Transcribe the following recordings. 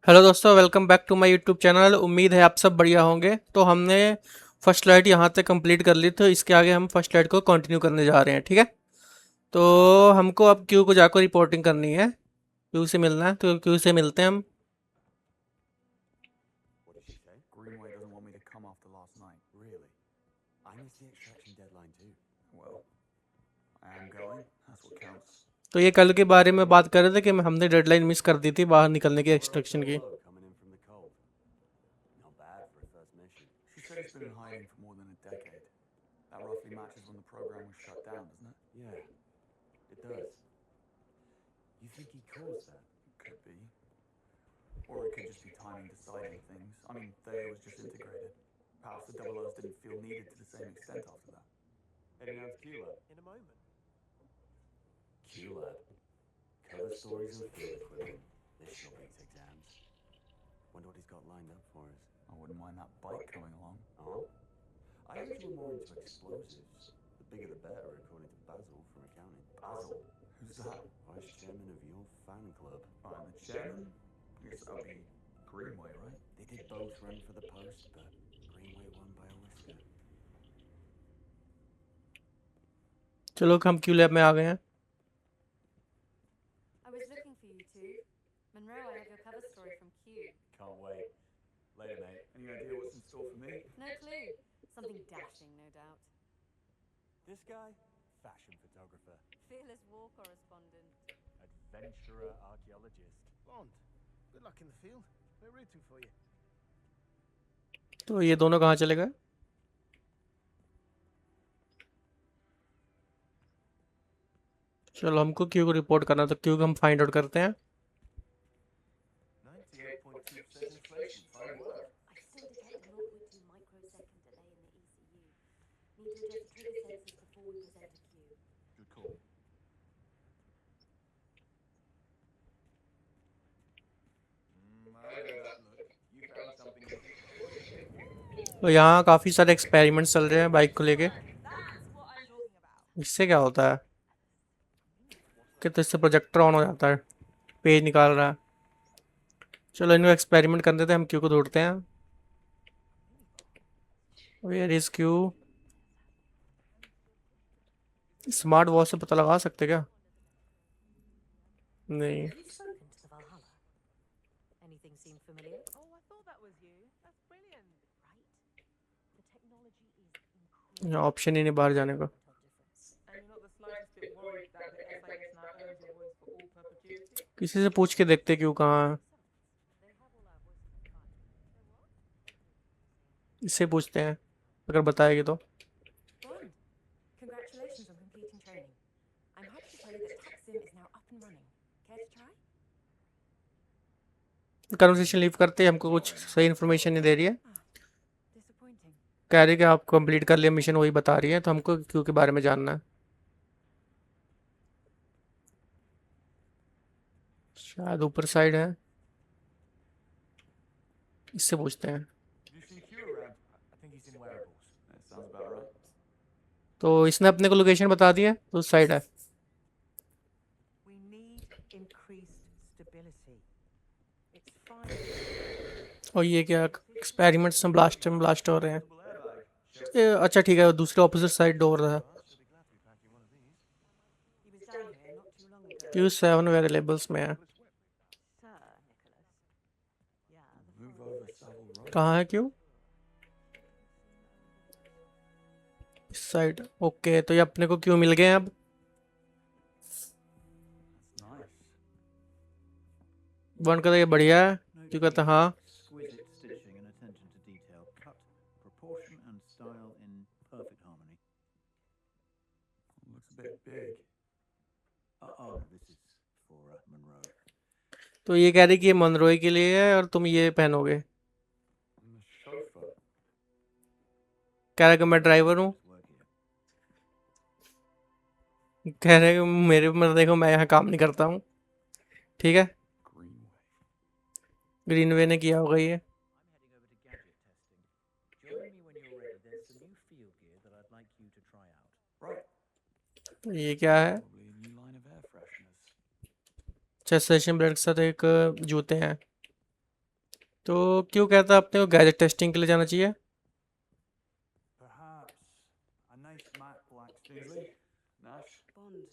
Hello दोस्तों, welcome back to my YouTube channel. उम्मीद है आप सब बढ़िया होंगे। तो हमने फर्स्ट लाइट यहाँ तक कंप्लीट कर ली, तो इसके आगे हम फर्स्ट लाइट को कंटिन्यू करने जा रहे हैं। ठीक है, तो हमको अब क्यू को जाकर रिपोर्टिंग करनी है। क्यू से मिलना है, तो क्यू से मिलते हैं हम। What did she say? Greenway doesn't want me to come after last night. Really? I missed the extraction deadline too. Well, I am going. That's what counts. तो ये कल के बारे में बात कर रहे थे कि हमने डेडलाइन मिस कर दी थी बाहर निकलने की Saw her एक्सट्रैक्शन की। solo coming in from the cold. Not bad for a first mission. She said it's been in hiding for more than a decade. That roughly matches when the program was shut down, doesn't it? Yeah, it does. You think he caused that? Could be. Or it could just be timing deciding things. I mean, Thea was just integrated. Perhaps the Double O's didn't feel needed to the same extent after that. Heading out to Q-Lab. In a moment. Q-Lab. Cover stories and field equipment. This sure beats exams. Wonder what he's got lined up for us. I wouldn't mind that bike coming along. Oh? I heard you were more into explosives. The bigger the better, according to Basil from accounting. Basil? Who's that? Vice chairman of your fan club. I'm the chairman? I guess that'll be Greenway, right? They did both run for the post, but Greenway won by a whisker. चलो हम Q lab में आ गए हैं। I was looking for you two. Monroe, I have your cover story from Q. Can't wait. Later, mate. Any idea what's in store for me? No clue. Something dashing, no doubt. This guy? Fashion photographer. Fearless war correspondent. Adventurer archaeologist. Bond, good luck in the field. We're rooting for you. तो ये दोनों कहाँ चले गए? चलो हमको Q को report करना, तो क्यू को हम फाइंड आउट करते हैं। 98.2% inflation. Fine work. I still detect a 0.2 microsecond delay in the ECU. Need to adjust the trigger sensors before we present to Q. Good call. I know that look. You found something. तो यहाँ काफ़ी सारे experiments चल रहे हैं bike को लेके। इससे क्या होता है कि तो इससे प्रोजेक्टर ऑन हो जाता है, पेज निकाल रहा है। चलो इनको एक्सपेरिमेंट करने देते हैं, हम क्यू को ढूंढते हैं। Where is Q? Smart watch से पता लगा सकते क्या? नहीं। Have you spoken to the Valhalla? Anything seem familiar? Oh, I thought that was you. That's brilliant. Right? The technology is यहाँ ऑप्शन ही नहीं बाहर जाने का। And you're not the slightest bit worried that the SAS now owns your voice for all perpetuity? किसी से पूछ के देखते क्यू कहाँ है। इससे पूछते हैं, अगर बताएगी तो। Bond, congratulations on completing training. I'm happy to tell you that TechSim is now up and running. Care to try? Conversation leave करते हैं, हमको कुछ सही इन्फॉर्मेशन नहीं दे रही है। Disappointing. कह रही है कि आप कंप्लीट कर लिया मिशन, वही बता रही है, तो हमको क्यू के बारे में जानना है। शायद ऊपर साइड है, इससे पूछते हैं। Have you seen Q around? I think he's in wearables. That sounds about right. तो इसने अपने को लोकेशन बता दी है, तो उस साइड है। We need increased stability. It's fine. और ये क्या एक्सपेरिमेंट्स में ब्लास्ट हो रहे हैं। Double airbag. अच्छा ठीक है, दूसरे ऑपोजिट साइड डोर है। She'll be glad to be packing one of these. He was down here not too long ago. Q 7 variables में है। Sir Nicholas. Yeah. Move over, Savile Road. कहाँ है Q? इस साइड। ओके, तो ये अपने को क्यू मिल गए हैं अब। That's nice. वन कहता है ये बढ़िया है, क्यू कहता है हाँ। Exquisite stitching and attention to detail, cut, proportion and style in perfect harmony. Looks a bit big. Oh, this is for Monroe. तो ये कह रही कि ये मनरोई के लिए है और तुम ये पहनोगे। I'm the chauffeur. कह रहा है कि मैं ड्राइवर हूँ। Work here. कह रहे हैं कि मेरे मतलब देखो मैं यहाँ काम नहीं करता हूँ। ठीक है, Greenway. ग्रीनवे ने किया होगा ये। I'm heading over to gadget testing. Join me when you're ready. There's some new field gear that I'd like you to try out. Right. तो ये क्या है? Probably a new line of air fresheners. अच्छा, session blade के साथ एक जूते हैं। तो क्यों कहता है अपने को गैजेट टेस्टिंग के लिए जाना चाहिए? Perhaps a nice matte black Staisley. Nash? Bond.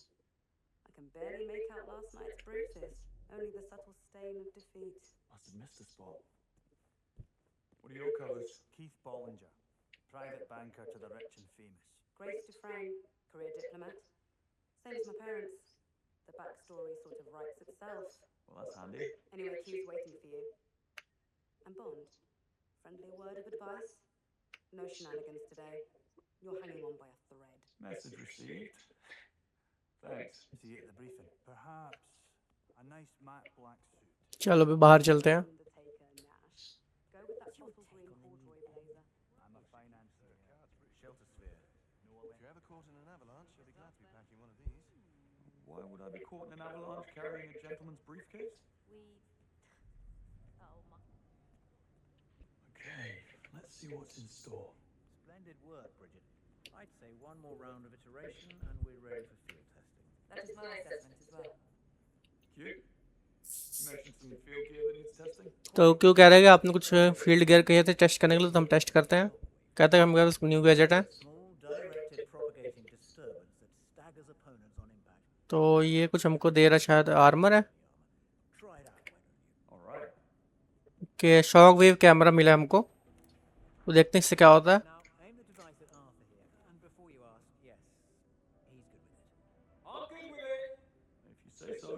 I can barely make out last night's bruises. Only the subtle stain of defeat. Must have missed the spot. What are your colours? Keith Bollinger, private banker to the rich and famous. Grace Dufresne, career diplomat. Same as my parents. The backstory sort of writes itself. Well, that's handy. Anyway, Q's waiting for you. And Bond, friendly word of advice? No shenanigans today. You're hanging on by a thread. Message received. Thanks. See you at the briefing. Perhaps a nice matte black suit. चलो अभी बाहर चलते हैं। Undertaker, Nash. Go with that bottle green corduroy blazer. I'm a financier. Shelter sphere. If you're ever caught in an avalanche, you'll be glad to be packing one of these. Why would I be caught in an avalanche carrying a gentleman's briefcase? Okay, let's see what's in store. Splendid work, Bridget. I'd say one more round of iteration and we're ready for field testing. That is my assessment as well. Cute. You mentioned some field gear that needs testing. तो क्यों कह रहे हैं कि आपने कुछ field gear कहे थे टेस्ट करने के लिए, तो हम टेस्ट करते हैं। कहते हैं हमारे पास न्यू गैजेट है। Small directed propagating disturbance that staggers opponents on impact. तो ये कुछ हमको दे रहा है, शायद आर्मर है Try it out, why don't you? All right. कि शॉक वेव कैमरा मिला है हमको, तो देखते हैं इससे क्या होता है। Now, aim the device at Arthur here, and before you ask, yes, he's good with it. I'm good with it. If you say so.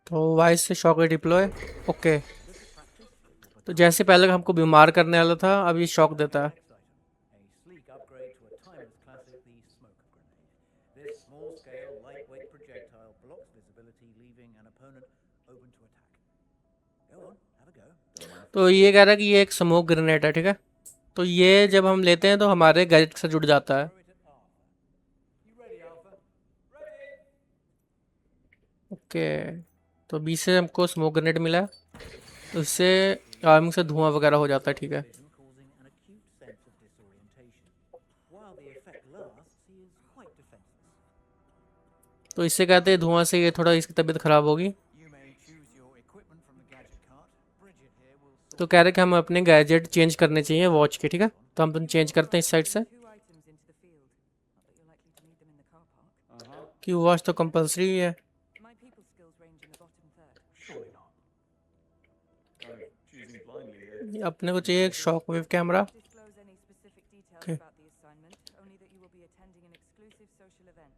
तो वाइस से शॉक वेव डिप्लॉय। ओके, तो जैसे पहले हमको बीमार करने वाला था, अब ये शॉक देता है। Next item, a sleek upgrade to a timeless classic, the smoke grenade. This small-scale, lightweight projectile blocks visibility, leaving an opponent open to attack. Go on, have a go. तो ये कह रहा है कि ये एक स्मोक ग्रेनेड है, ठीक है। तो ये जब हम लेते हैं तो हमारे गैजेट से जुड़ जाता है। Throw it at Arthur. You ready, Arthur? Ready! Okay, तो बी से हमको स्मोक ग्रेनेड मिला है, तो इससे आर्मिंग से धुआं वगैरह हो जाता है, ठीक है। Vision causing an acute sense of disorientation. While the effect lasts, he is quite defenseless. तो इससे कहते हैं धुआं से ये थोड़ा इसकी तबीयत खराब होगी। You may choose your equipment from the gadget cart. Bridget here will sort तो कह रहे कि हम अपने गैजेट चेंज करने चाहिए वॉच के, ठीक है। तो हम चेंज करते हैं इस साइड से। 2 items into the field. Not that you're likely to need them in the car park. कि वॉच तो कंपलसरी है। My people skills range in the bottom third. Surely not. Kind of choosing blindly here. ये अपने को चाहिए एक shock wave camera. Disclose any specific details Okay. about the assignment, only that you will be attending an exclusive social event.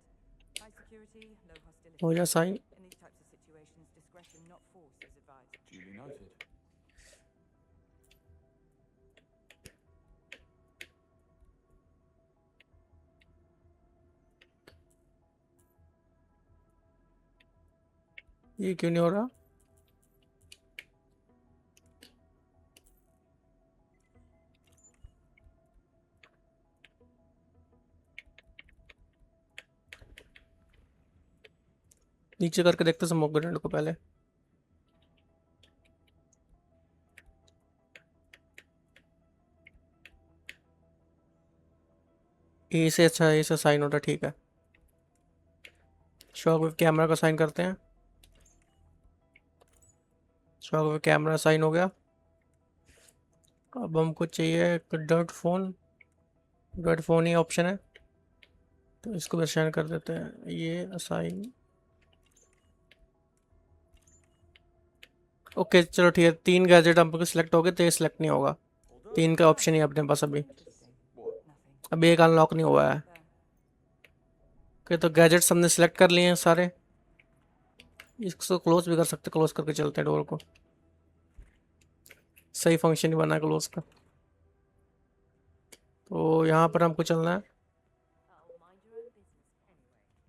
High security, no hostility. हो जा sign. In these types of situations, discretion, not force, is advised. Duly noted. ये क्यों नहीं हो रहा? नीचे करके देखते स्मोक ग्रेनेड को पहले। ए से अच्छा ए से साइन होता, ठीक है। शॉक वेव कैमरा का साइन करते हैं। शॉक वेव कैमरा साइन हो गया। अब हमको चाहिए डॉट फोन ही ऑप्शन है, तो इसको भी असाइन कर देते हैं। ये असाइन, ओके चलो ठीक है। 3 गैजेट हमको सिलेक्ट हो गए, तो ये सिलेक्ट नहीं होगा। 3 का ऑप्शन ही है अपने पास अभी। Nothing. अभी एक अनलॉक नहीं हुआ है। There. ओके, तो गैजेट्स हमने सिलेक्ट कर लिए हैं सारे। इसको क्लोज भी कर सकते, क्लोज करके चलते हैं डोर को। सही फंक्शन ही बना क्लोज का। तो यहाँ पर हमको चलना है।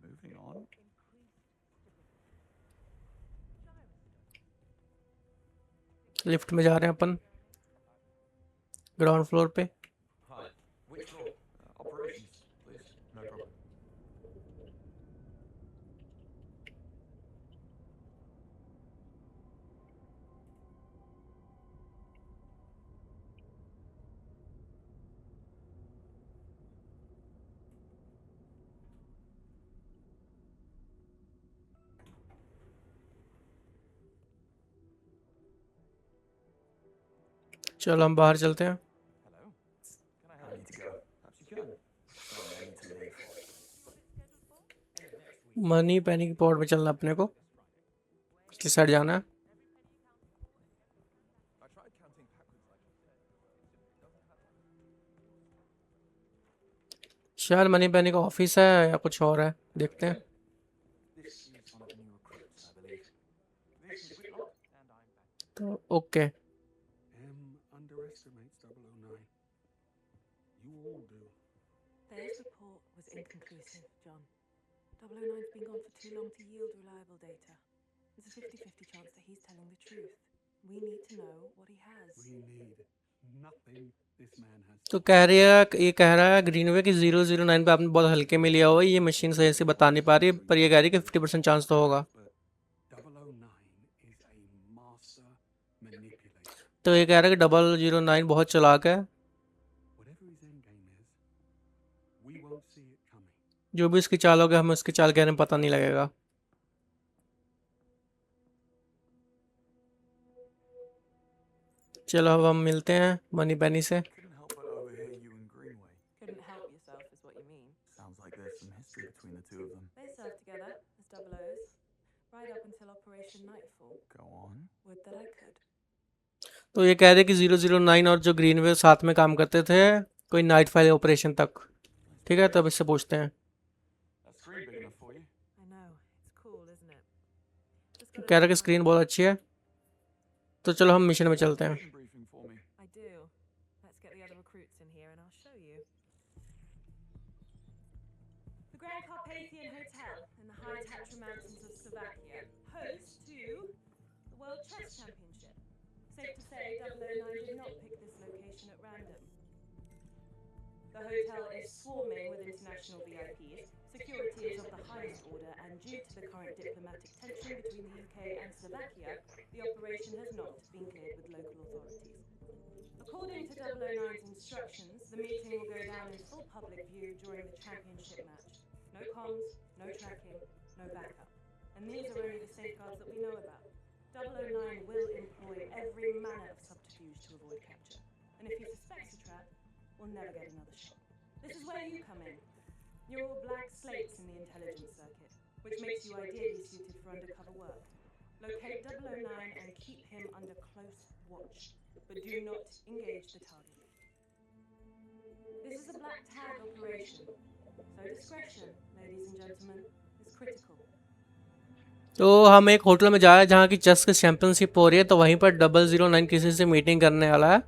Moving on. लिफ्ट में जा रहे हैं अपन, ग्राउंड फ्लोर पे। Hi. Which floor? Operations, please. No problem. चलो हम बाहर चलते हैं। Hello. Can I help? I need to go. Perhaps you can. Sorry, I need to leave. Money panic pot में चलना अपने को, किस साइड जाना है? I tried counting backwards like I said. It doesn't happen. शायद मनी पैनिक ऑफिस है या कुछ और है, देखते हैं। This is one of the new recruits, I believe. This is Whitlock, and I'm back. तो okay, M underestimates 009. You all do. Thayer's report was inconclusive, John. 009's been gone for too long to yield reliable data. There's a 50-50 chance that he's telling the truth. We need to know what he has. We need nothing this man has. तो कह रही है, ये कह रहा है Greenway कि 009 पे आपने बहुत हल्के में लिया हुआ है, ये मशीन सही से बता नहीं पा रही, पर ये कह रही है कि 50% चांस तो होगा। But 009 is a master manipulator. तो ये कह रहा है कि 009 बहुत चालाक है, Whatever his end game is, we won't see it coming. जो भी इसकी चाल होगा हमें उसकी चाल कहने में पता नहीं लगेगा। चलो अब हम मिलते हैं मनी पैनी से। Couldn't help but overhear you and Greenway. Couldn't help yourself, is what you mean. Sounds like there's some history between the two of them. They served together as double O's, right up until Operation Nightfall. Go on. Would that I could. तो ये कह रहे कि 009 और जो Greenway साथ में काम करते थे कोई नाइट फाइल ऑपरेशन तक। ठीक है, तब इससे पूछते हैं। That screen big enough for you? I know. It's cool, isn't it? Just gotta कह रहा look कि at स्क्रीन my- बहुत अच्छी है, तो चलो हम मिशन में चलते हैं। Mission briefing for me. I do. Let's get the other recruits in here and I'll show you. The Grand Carpathian Hotel in the high Tatra Mountains of Slovakia, host to the World Chess Championship. Safe to say 009 did not pick this location at random. The hotel is swarming with international VIPs. Security is of the highest order, and due to the current diplomatic tension between the UK and Slovakia, the operation has not been cleared with local authorities. According to 009's instructions, the meeting will go down in full public view during the championship match. No comms, no tracking, no backup. And these are only the safeguards that we know about. 009 will employ every manner of subterfuge to avoid capture. And if he suspects a trap, we'll never get another shot. This is where you come in. You're all blank slates in the intelligence circuit, which makes you ideally suited for undercover work. Locate 009 and keep him under close watch, but do not engage the target. This is a black tag operation, so discretion, ladies and gentlemen, is critical. तो हम एक hotel में जा रहे हैं जहाँ की chess की चैंपियनशिप हो रही है, तो वहीं पर 009 किसी से मीटिंग करने वाला है।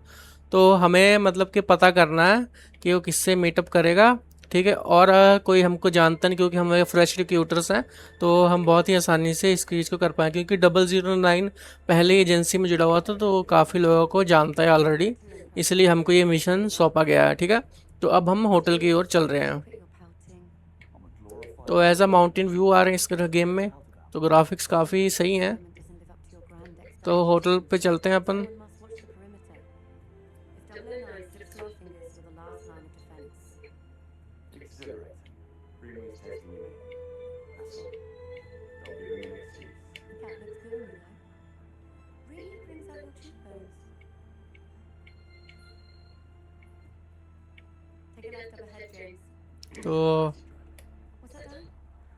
तो हमें मतलब कि पता करना है कि वो किससे मीटअप करेगा। ठीक है, और कोई हमको जानता नहीं क्योंकि हम फ्रेश रिक्रूटर्स हैं, तो हम बहुत ही आसानी से इस चीज़ को कर पाएँ, क्योंकि 009 पहले एजेंसी में जुड़ा हुआ था तो काफ़ी लोगों को जानता है ऑलरेडी, इसलिए हमको ये मिशन सौंपा गया है। ठीक है, तो अब हम होटल की ओर चल रहे हैं। Quit your pouting. I'm a glorified तो एज अ माउंटेन व्यू आ रहे हैं इस गेम में, तो ग्राफिक्स काफ़ी सही हैं। Government doesn't live up to your grand तो होटल पे चलते हैं अपन। Everyone must watch the perimeter. If 009 slips your fingers to the last line of defense, exhilarating. Greenway's testing you, mate. That's all. Don't give him an excuse. the cat looks good on you, though. Really brings out your cheekbones. Take a left up ahead, James. तो What's that done?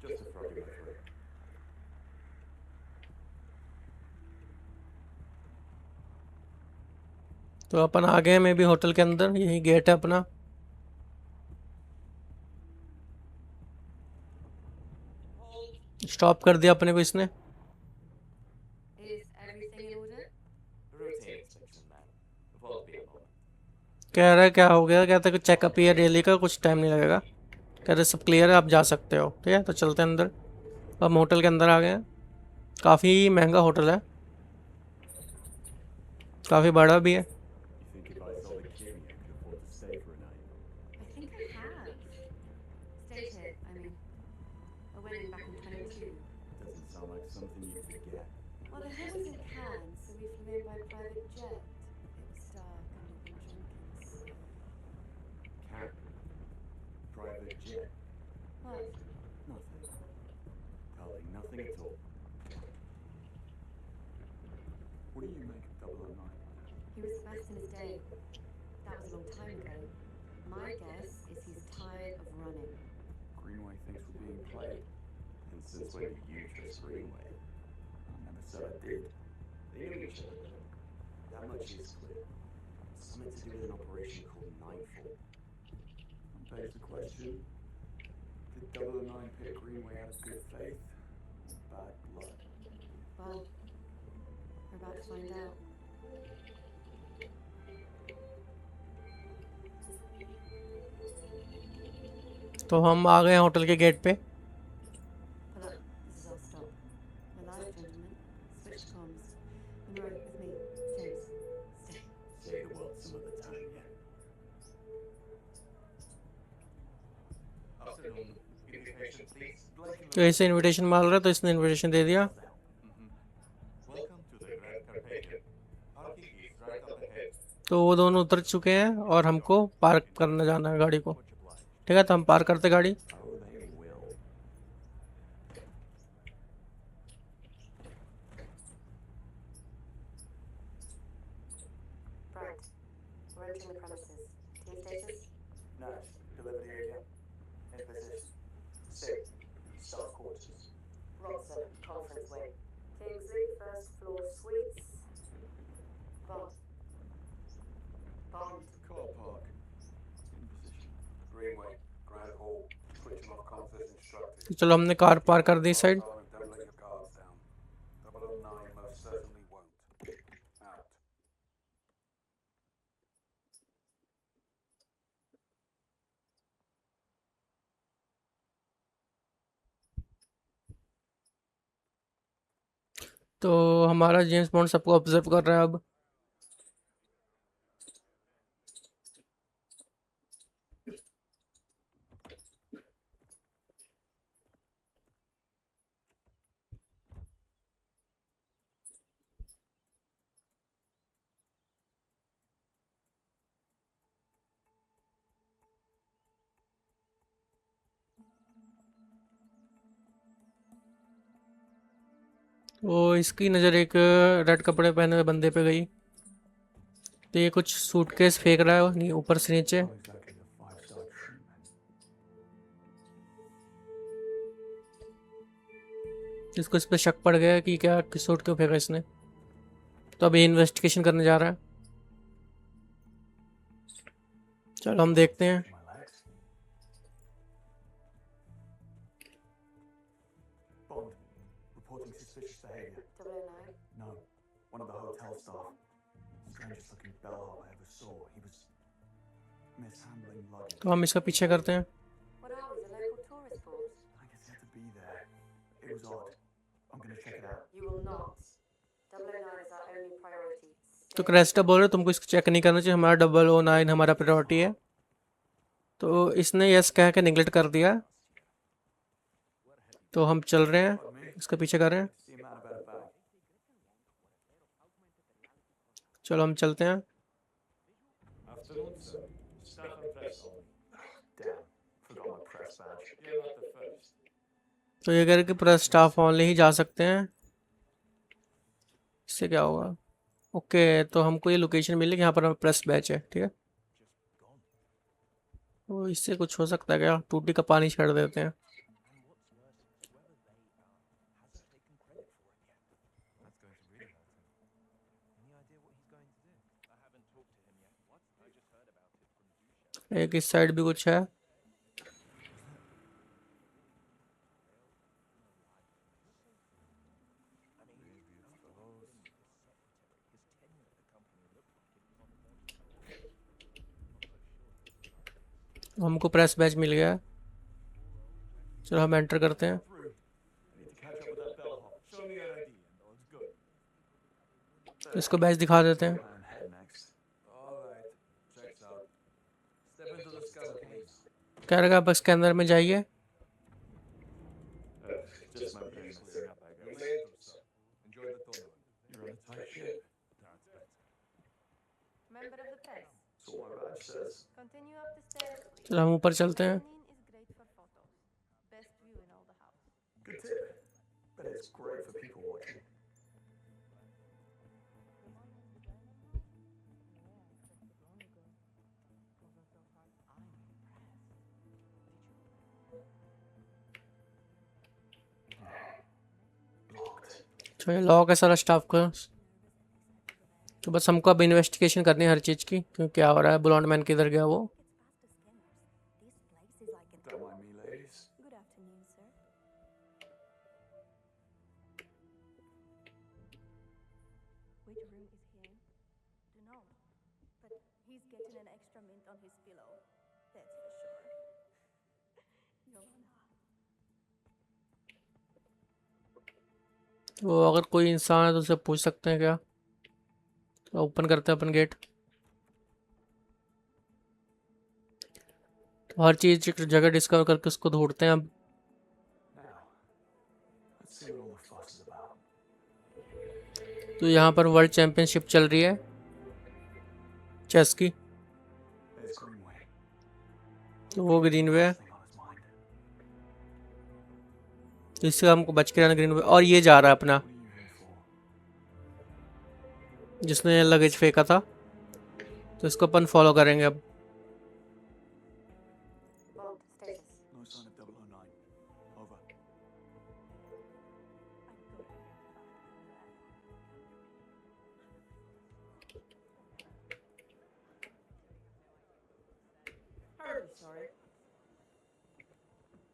Just a frog in my throat. तो अपन आ गए मे भी hotel के अंदर, यही gate है अपना। Stop कर दिया अपने को इसने। Is everything in order? Routine inspection, man. Won't be a moment. कह रहा है क्या हो गया, कहता है कि चेकअप ही है डेली का, कुछ टाइम नहीं लगेगा। कह रहे सब क्लियर है, आप जा सकते हो। ठीक है, तो चलते हैं अंदर। अब हम होटल के अंदर आ गए हैं। काफ़ी महंगा होटल है, काफ़ी बड़ा भी है। You think if I sold a kidney, I could afford to stay for a night? I think I have. Stayed here, I mean. A wedding back in 22. Doesn't sound like something you forget. Well, the head was in Cannes, so we flew in by private jet. It was dark and we'd been drinking, so... Can. Private jet. What? Nothing. Darling, nothing at all. What do you make of 009? He was the best in his day. thoughts when you trust Greenway? I never said I did. They know each other though. That much is clear. Something to do with an operation called Nightfall. And begs the question, did 009 pick Greenway out of good faith or bad blood? Well, we're about to find out. तो हम आ गए hotel के gate पे। Pull up. This is our stop. We're live, gentlemen. Switch comms. Monroe, with me. James, stay. Say the world some other time, yeah. Afternoon. Invitation, please. तो ऐसे invitation मांग रहा है, तो इसने इनविटेशन दे दिया। Welcome to the Grand Carpathian. Parking is right up ahead. तो वो दोनों उतर चुके हैं और हमको पार्क करने जाना है गाड़ी को। ठीक है, तो हम पार्क करते गाड़ी। Oh, they will. Right. We're entering the premises. Team status? Nice. Delivery area. In position. Sit. Staff quarters. Robson, conference wing. Kingsley, first floor suites. Bond. Bond. Car park. In position. Greenway. Grand Hall. Switching off comms as instructed. तो चलो हमने car park कर दी side. Don't let your guards down. 009 most certainly won't. Out. तो हमारा James bond सबको observe कर रहा है अब। वो इसकी नज़र एक रेड कपड़े पहने हुए बंदे पे गई। तो ये कुछ सूटकेस फेंक रहा है नहीं ऊपर से नीचे। Not exactly the 5-star treatment. इसको इस पे शक पड़ गया कि क्या किस सूट क्यों फेंका इसने। तो अभी इन्वेस्टिगेशन करने जा रहा है। चलो हम देखते हैं। My legs. Bond. Reporting suspicious behavior. 009. No. One of the hotel staff. Strangest looking bellhop I ever saw. He was mishandling luggage. तो हम इसका पीछे करते हैं। What are we, the local tourist board? I guess he had to be there. It was odd. I'm gonna check it out. You will not. 009 is our only priority. तो Cresta बोल रहे तुमको इसको चेक नहीं करना चाहिए, हमारा 009 हमारा प्रायोरिटी है। तो इसने यस कह के निगलेक्ट कर दिया। तो हम चल रहे हैं, इसके पीछे कर रहे हैं। See a man about a bag. चलो हम चलते हैं। Afternoon, sir. Staff and press on. Damn. Forgot my press badge. You're not the first. तो ये कह रहे कि पूरा स्टाफ ऑनली ही जा सकते हैं। इससे क्या होगा? ओके, तो हमको ये लोकेशन मिली कि यहाँ पर प्रेस बैच है। ठीक है, तो इससे कुछ हो सकता है क्या? टूटी का पानी छेड़ देते हैं। That's going to really hurt him. Any idea what he's going to do? I haven't talked to him yet. What? I just heard about it from Dusha. एक इस साइड भी कुछ है। हमको प्रेस बैच मिल गया है। चलो हम एंटर करते हैं। Through. I need to catch up with that bellhop. Show me your ID and all is good. इसको बैच दिखा देते हैं। And head next. All right. Checks out. Step into the scanner, please. कह रहा है आप स्कैनर में जाइए। Just my brain clearing up, I You guess. may enter, sir. Enjoy the tournament. You're on a tight ship. That's better. Member of the press, That's what my badge says. continue up the stairs, please. चलो हम ऊपर चलते हैं। Mezzanine is great for photos. Best view in all the house. Good tip. But it's great for people watching. तो ये lock है सारा staff का। तो बस हमको अब इन्वेस्टिगेशन करनी है हर चीज़ की, क्यों क्या हो रहा है, ब्लॉन्ड मैन किधर गया वो। Don't mind me, ladies. Good afternoon, sir. Which room is he in? Dunno, but he's getting an extra mint on his pillow. That's for sure. Joanna. तो अगर कोई इंसान है तो उससे पूछ सकते हैं क्या। तो ओपन करते हैं अपन गेट। तो हर चीज़ एक जगह डिस्कवर करके उसको ढूंढते हैं अब। Now, let's see what all the fuss is about. तो यहाँ पर वर्ल्ड चैंपियनशिप चल रही है चेस की। There's Greenway. तो वो ग्रीनवे है, Thing on his mind. तो इससे हमको बच के रहना ग्रीनवे। और ये जा रहा है अपना, What are you here for? जिसने लगेज फेंका था, तो इसको अपन फॉलो करेंगे अब। Bond, status. No sign of 009. Over. Terribly sorry.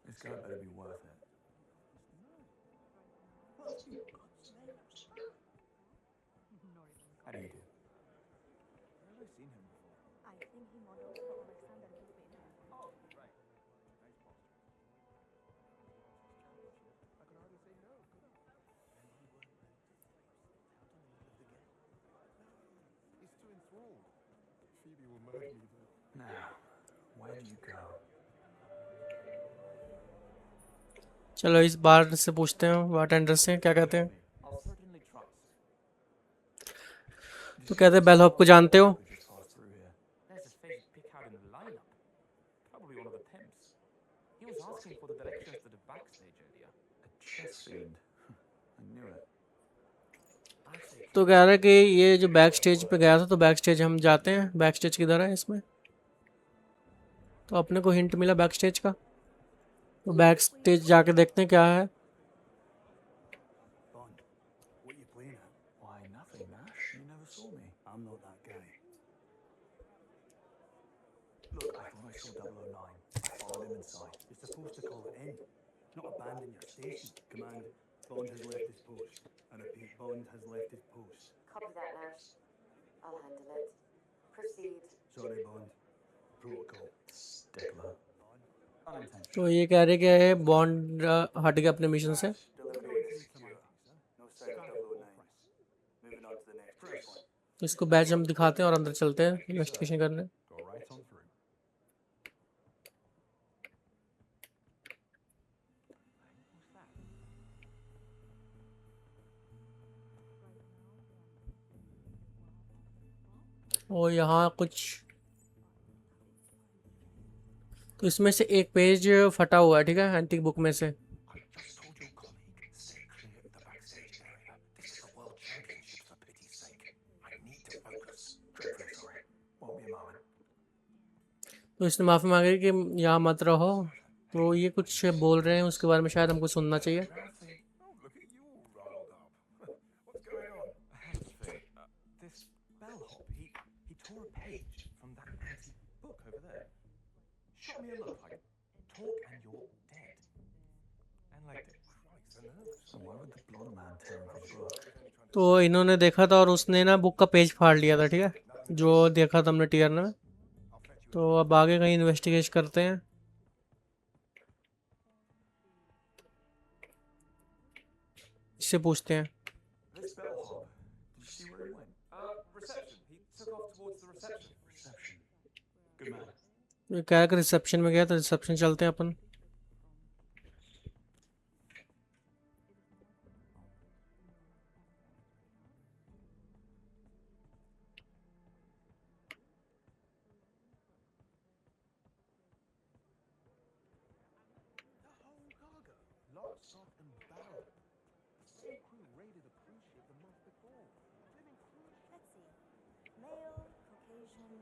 This guy better be worth it. How do you do? Where have I seen him before? I think he models for Alexander Dupin. Oh, right. Nice posture. I could hardly say no, could I? He's too enthralled. Phoebe will murder me though. Now, where do you go? चलो इस बार से पूछते हैं bartender से क्या कहते हैं। I'll certainly trust. तो कहते हैं बेल हॉप को जानते हो। We just passed through here. There's his face pick out in the lineup. Probably one of the pimps. He was asking for the directions to the backstage area. A chess fiend. I knew it. I'd say तो कह रहा है कि ये जो back stage पे गया था, तो बैक स्टेज हम जाते हैं। बैक स्टेज किधर है इसमें, तो अपने को हिंट मिला बैक स्टेज का। तो बैक स्टेज जाके देखते हैं क्या है। Bond, what are you playing at? Why, nothing, Nash. You never saw me. I'm not that guy. Look, I thought I saw 009. I followed him inside. You're supposed to call it in, not abandon your station. Command, Bond has left his post. I repeat, Bond has left his post. Copy that, Nash. I'll handle it. Proceed. Sorry, Bond. Protocol. Stickler. Unintentional. तो ये कह रहे कि bond हट गया अपने mission से। Delivery secure. No sign of 009. Moving on to the next checkpoint. तो इसको बैच हम दिखाते हैं और अंदर चलते हैं इन्वेस्टिगेशन करने। Go right on through. और यहाँ कुछ, तो इसमें से एक पेज फटा हुआ है, ठीक है, एंटीक बुक में से। I just told your colleague, stay clear of the backstage area. This is the World Championship, for pity's sake. I need to focus. Dreadfully sorry. Won't be a moment. तो इसने माफ़ी मांगी कि यहाँ मत रहो। तो ये कुछ बोल रहे हैं, उसके बारे में शायद हमको सुनना चाहिए। Oh, look at you all riled up. What's going on? this bellhop, he tore a page from that antique book over there. Shot me a look like, talk and you're dead. And like, Christ, the nerves. So why would the blonde man tear off his book? तो इन्होंने देखा था और उसने ना book का page फाड़ लिया था, ठीक है, जो देखा था हमने टीयर में। तो अब आगे कहीं इन्वेस्टिगेशन करते हैं। इससे पूछते हैं। This bellhop. Did you see where he went? reception. He took off towards the reception. Reception. Good man. ये क्या है कि रिसेप्शन में गया, तो रिसेप्शन चलते हैं अपन। The whole cargo, lock, stock, and barrel. The same crew raided a cruise ship the month before. Living crew. Let's see. Male, Caucasian,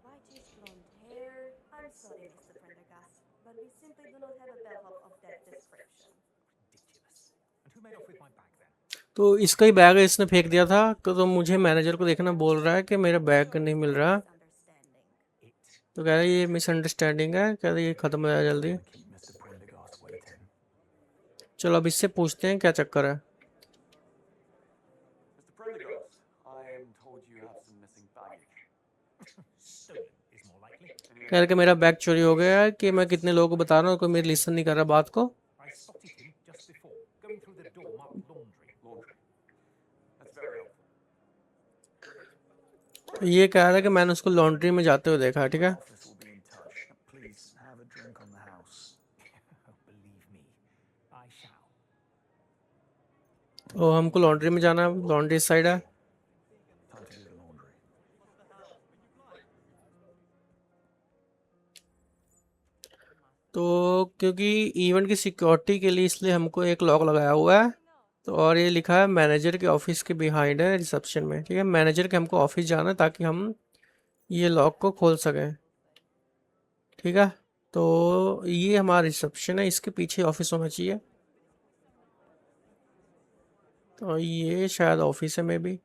whitish blonde hair. I'm sorry, Mr. Prendergast, but we simply do not have a bellhop of that description. Ridiculous. And who made off with my bag then? तो तो इसका ही bag है, इसने फेंक दिया था। तो मुझे मैनेजर को देखना बोल रहा है कि मेरा बैग नहीं मिल रहा। तो कह रहा है ये मिसअंडरस्टैंडिंग है, कह रहा है ये ख़त्म हो जाए जल्दी। Keep Mr. Prendergast waiting. चलो अब इससे पूछते हैं क्या चक्कर है। Mr. Prendergast, I am told you have some missing baggage. Stolen is more likely. कह रहा है कि मेरा बैग चोरी हो गया है, कि मैं कितने लोगों को बता रहा हूँ, कोई मेरी लिसन नहीं कर रहा बात को। I spotted him just before, going through the door marked laundry. Laundry. That's very helpful. ये कह रहा है कि मैंने उसको लॉन्ड्री में जाते हुए देखा है, ठीक है। Office will be in touch. Please have a drink on the house. Believe me, I shall. तो हमको लॉन्ड्री में जाना है, लॉन्ड्री इस साइड है। Time to do the laundry. तो क्योंकि इवेंट की सिक्योरिटी के लिए इसलिए हमको एक लॉक लगाया हुआ है। तो और ये लिखा है मैनेजर के ऑफिस के बिहाइंड है, रिसेप्शन में, ठीक है। मैनेजर के हमको ऑफिस जाना है ताकि हम ये लॉक को खोल सकें, ठीक है। तो ये हमारा रिसेप्शन है, इसके पीछे ऑफिस होना चाहिए। तो ये शायद ऑफिस है, मे बी।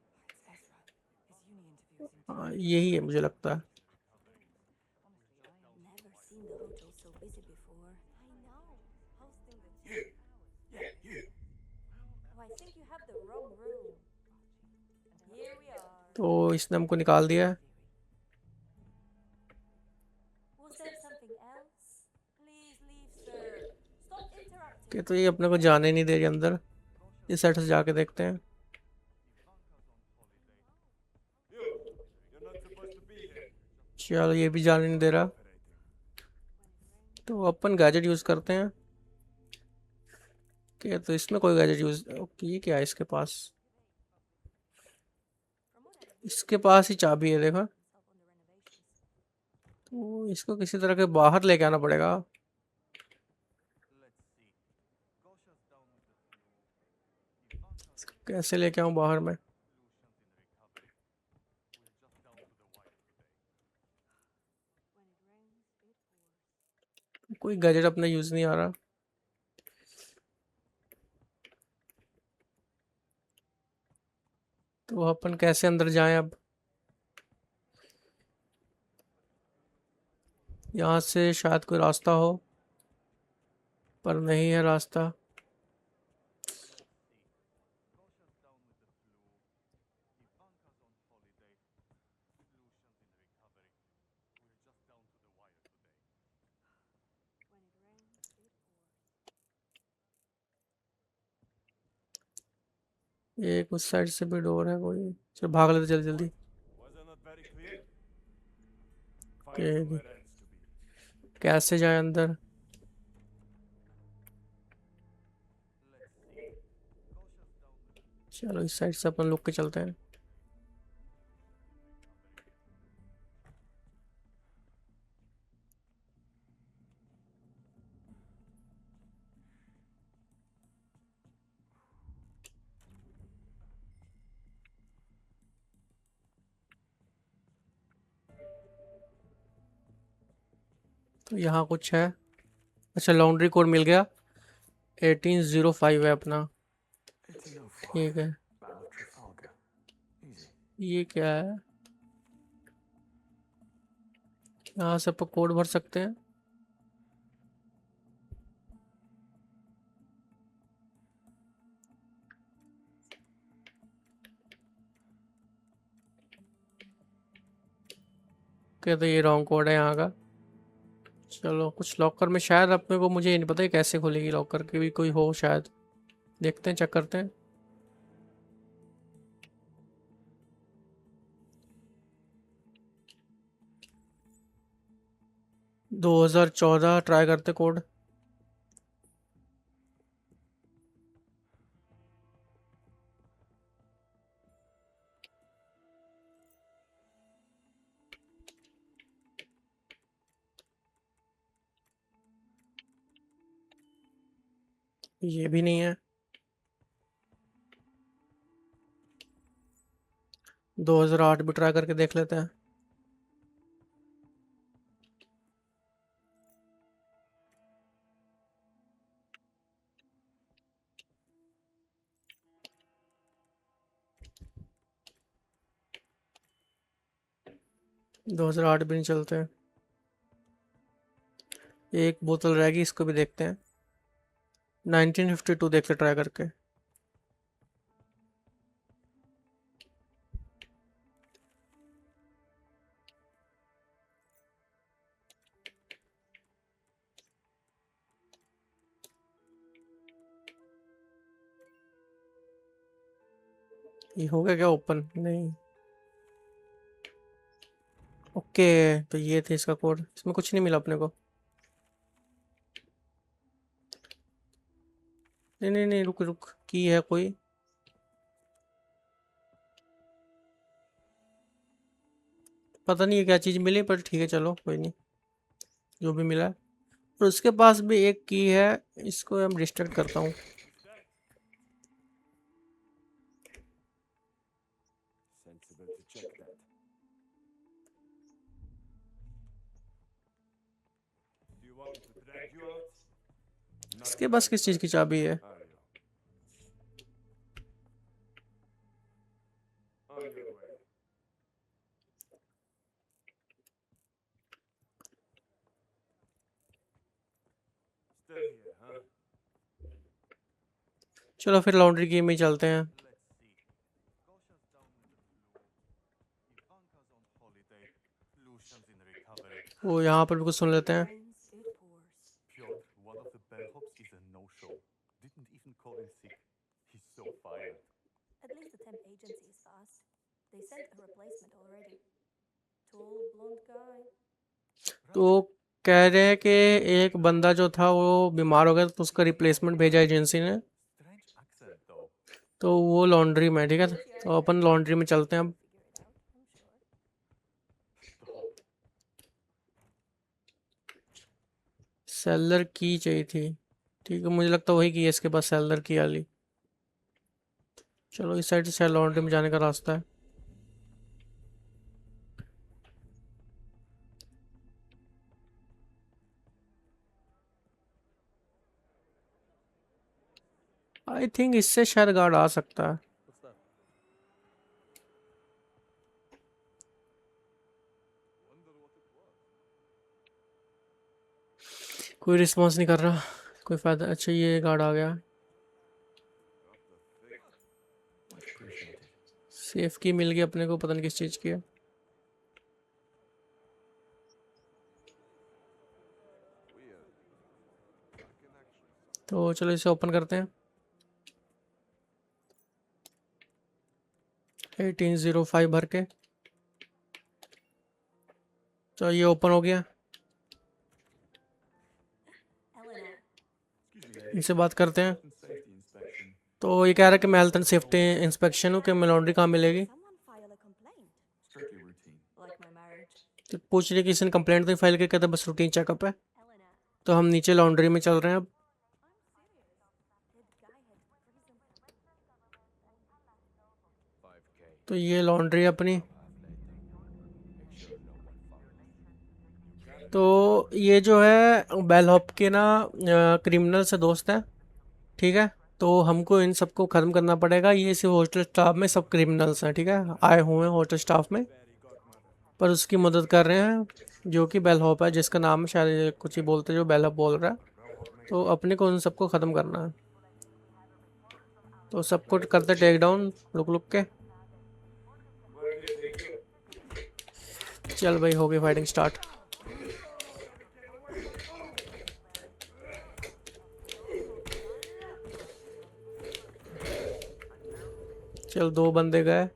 यही है मुझे लगता है। Never seen the hotel so busy before. I know. Hosting the check. Oh, I think you have the wrong room. Here we are. तो इसने हमको निकाल दिया है। Was there something else? Please leave, sir. Stop interrupting. कि तो ये अपने को जाने नहीं दे रही अंदर। इस साइड से जाके देखते हैं। चलो ये भी जाने नहीं दे रहा। तो अपन गैजेट यूज़ करते हैं। कि तो इसमें कोई गैजेट यूज़, ओके ये क्या है इसके पास? इसके पास ही चाबी है, देखो। तो इसको किसी तरह के बाहर लेके आना पड़ेगा। कैसे लेके आऊँ बाहर में? कोई गैजेट अपना यूज़ नहीं आ रहा। तो अपन कैसे अंदर जाएं अब? यहाँ से शायद कोई रास्ता हो, पर नहीं है रास्ता। एक उस साइड से भी डोर है कोई। चल भाग लेते जल्दी जल्दी। Was I not very clear? Okay. Find somewhere else to be. कैसे जाए अंदर? चलो इस साइड से अपन लुक के चलते हैं। तो यहाँ कुछ है। अच्छा लॉन्ड्री कोड मिल गया, 1805 है अपना। 1805. ठीक है। Battle of Trafalgar. Easy. ये क्या है? यहाँ से अपन कोड भर सकते हैं। क्या? तो ये रॉन्ग कोड है यहाँ का। चलो कुछ लॉकर में शायद अपने को, मुझे ये नहीं पता ये कैसे खुलेगी लॉकर की भी, कोई हो शायद। देखते हैं, चेक करते हैं। दो 2014 ट्राई करते कोड। ये भी नहीं है। 2008 भी ट्राई करके देख लेते हैं। 2008 भी नहीं चलते हैं। एक बोतल रहेगी, इसको भी देखते हैं। 1952 देखते ट्राई करके। ये हो गया क्या ओपन? नहीं। ओके, तो ये थे इसका कोड। इसमें कुछ नहीं मिला अपने को। नहीं नहीं नहीं, रुक रुक, की है कोई। पता नहीं ये क्या चीज़ मिली, पर ठीक है चलो कोई नहीं, जो भी मिला। और उसके पास भी एक की है, इसको हम डिस्ट्रैक्ट करता हूँ। Sensible to check that. Do you want me to drag you out? इसके पास किस चीज़ की चाबी है? Are you? On your way. Still here, huh? चलो फिर लॉन्ड्री की में ही चलते हैं। वो यहाँ पर भी कुछ सुन लेते हैं। Piotr, one of the bellhops is a no-show. Didn't even call in sick. He's so fired. At least the temp agency is fast. They sent a replacement already. Tall, blonde guy. तो कह रहे हैं कि एक बंदा जो था वो बीमार हो गया, तो उसका रिप्लेसमेंट भेजा एजेंसी ने। Strange accent though. तो वो लॉन्ड्री में, ठीक है, तो अपन लॉन्ड्री में चलते हैं अब। सेलर की चाहिए थी, ठीक है, मुझे लगता वही की है इसके पास, सेलर की वाली। चलो इस साइड से शायद लॉन्ड्री में जाने का रास्ता है। आई थिंक इससे शायद गार्ड आ सकता है। कोई रिस्पॉन्स नहीं कर रहा, कोई फायदा। अच्छा ये गार्ड आ गया। सेफ की मिल गई अपने को, पता नहीं किस चीज़ की है। तो चलो इसे ओपन करते हैं। 1805 भर के, तो ये ओपन हो गया। इनसे बात करते हैं। Safety inspection. तो ये कह रहा है कि मैं हेल्थ एंड सेफ्टी इंस्पेक्शन हूँ, कि मैं लॉन्ड्री कहाँ मिलेगी। Someone file a complaint. Strictly routine. Like my marriage. तो पूछ रही है कि किसी ने कंप्लेंट तो नहीं फाइल की, कहते बस रूटीन चेकअप है। Elena. तो हम नीचे लॉन्ड्री में चल रहे हैं अब। That guy had prison. 5K. तो ये लॉन्ड्री है अपनी। Make sure no one follows. तो ये जो है बेलहॉप के ना क्रिमिनल से दोस्त है, ठीक है। तो हमको इन सबको ख़त्म करना पड़ेगा। ये सिर्फ हॉस्टल स्टाफ में सब क्रिमिनल्स हैं, ठीक है, आए हुए हैं हॉस्टल स्टाफ में, पर उसकी मदद कर रहे हैं जो कि बेलहॉप है, जिसका नाम शायद कुछ ही बोलते जो बेलहॉप बोल रहा है। तो अपने को उन सबको ख़त्म करना है। तो सबको करते टेक डाउन, रुक रुक के। चल भाई, हो गई फाइटिंग स्टार्ट। चल 2 बंदे गए।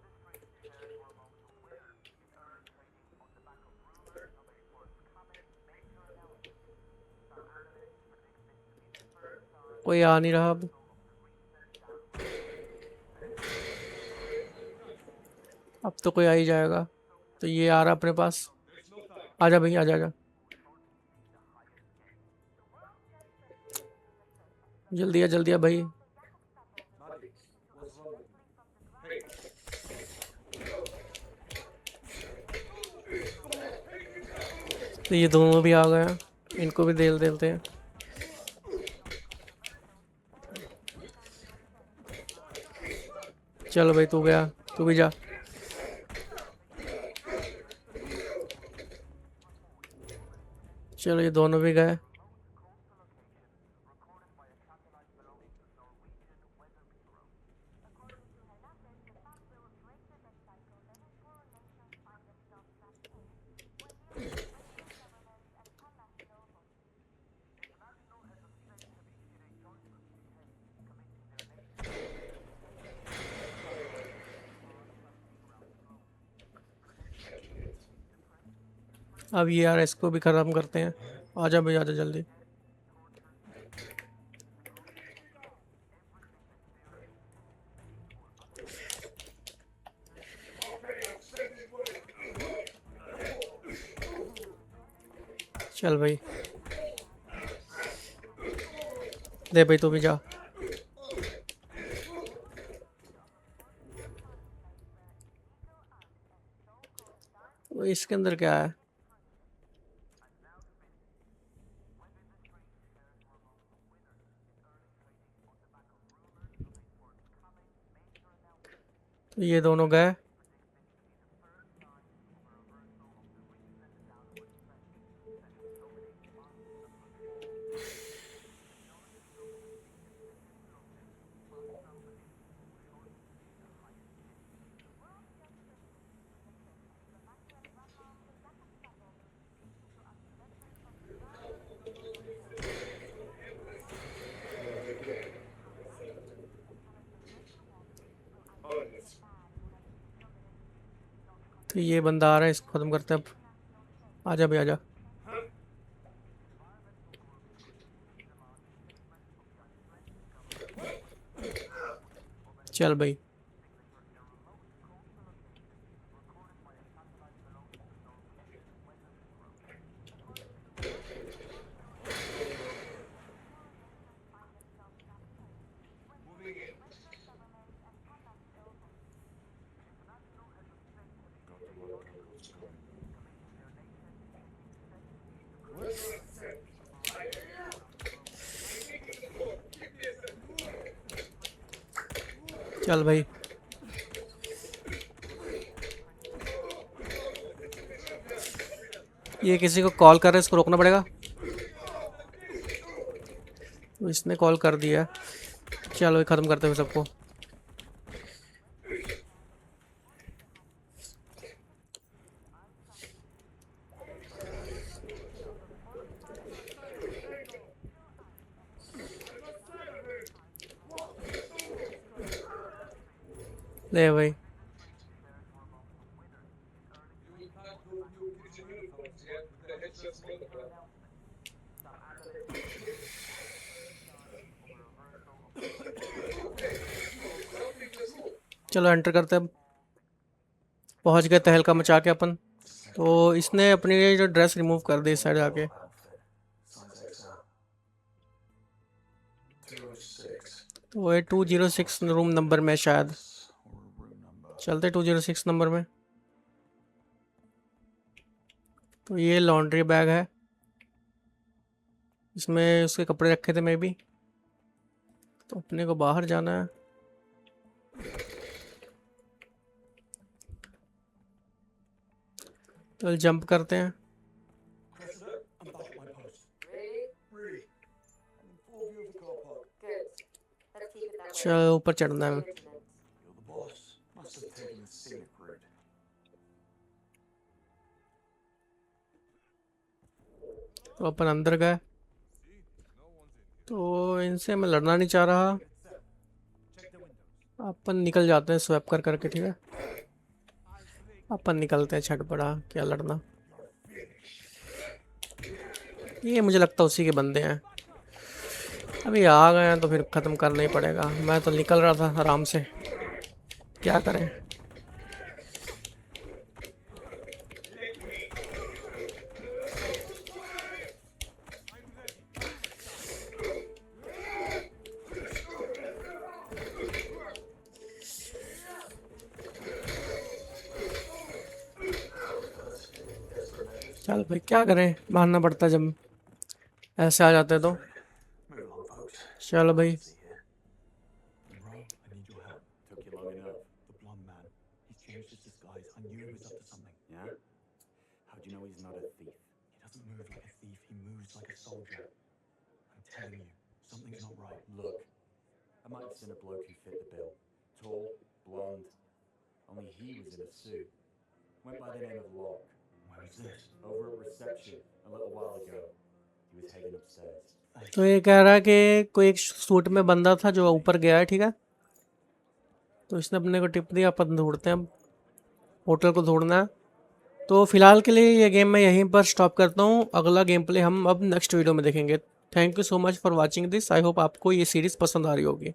कोई आ नहीं रहा अब। अब तो कोई आ ही जाएगा। तो ये आ रहा अपने पास। आजा भाई, आजा आजा, जल्दी आ जल्दी आ भाई। तो ये दोनों भी आ गए हैं, इनको भी देल देते हैं। चलो भाई, तू गया, तू भी जा। चलो ये दोनों भी गए। अब ये यार इसको भी ख़त्म करते हैं। आजा भाई आजा जल्दी। चल भाई, दे भाई तू भी जा। वो इसके अंदर क्या है? तो ये दोनों गए। तो ये बंदा आ रहा है, इसको ख़त्म करते हैं अब। आजा भाई आजा। चल भाई। चल भाई। ये किसी को कॉल कर रहा है, इसको रोकना पड़ेगा। तो इसने कॉल कर दिया। चलो ख़त्म करते हैं सबको। ले भाई। चलो एंटर करते हैं अब। पहुंच गए तहलका मचा के अपन। तो इसने अपनी जो ड्रेस रिमूव कर दी इस साइड आके। तो वो 206 रूम नंबर में शायद। चलते 206 नंबर में। तो ये लॉन्ड्री बैग है, इसमें उसके कपड़े रखे थे मे बी। तो अपने को बाहर जाना है। तो जंप करते हैं। चल ऊपर चढ़ना है। तो अपन अंदर गए। तो इनसे मैं लड़ना नहीं चाह रहा। अपन निकल जाते हैं स्वैप कर करके, ठीक है। अपन निकलते हैं, छट पड़ा क्या लड़ना। ये मुझे लगता है उसी के बंदे हैं। अभी आ गए हैं तो फिर ख़त्म करना ही पड़ेगा। मैं तो निकल रहा था आराम से, क्या करें। चल भाई क्या करें, मारना पड़ता है जब ऐसे आ जाते हैं तो। चलो भाई। Yeah? How do you know he's not a thief? He doesn't move like a thief, he moves like a soldier. I'm telling you, something's not right. Look, I might have seen a bloke who fit the bill. Tall, blonde. Only he was in a suit. Went by the name of Locke. Where is this? Over at reception a little while ago. He was heading upstairs. तो ये कह रहा है कि कोई एक suit में बंदा था जो ऊपर गया है, ठीक है। तो इसने अपने को टिप दिया, अपन ढूंढते हैं, अब होटल को ढूंढना है। तो फिलहाल के लिए ये गेम मैं यहीं पर स्टॉप करता हूँ, अगला गेम प्ले हम अब नेक्स्ट वीडियो में देखेंगे। Thank you so much for watching this. I hope आपको ये सीरीज़ पसंद आ रही होगी।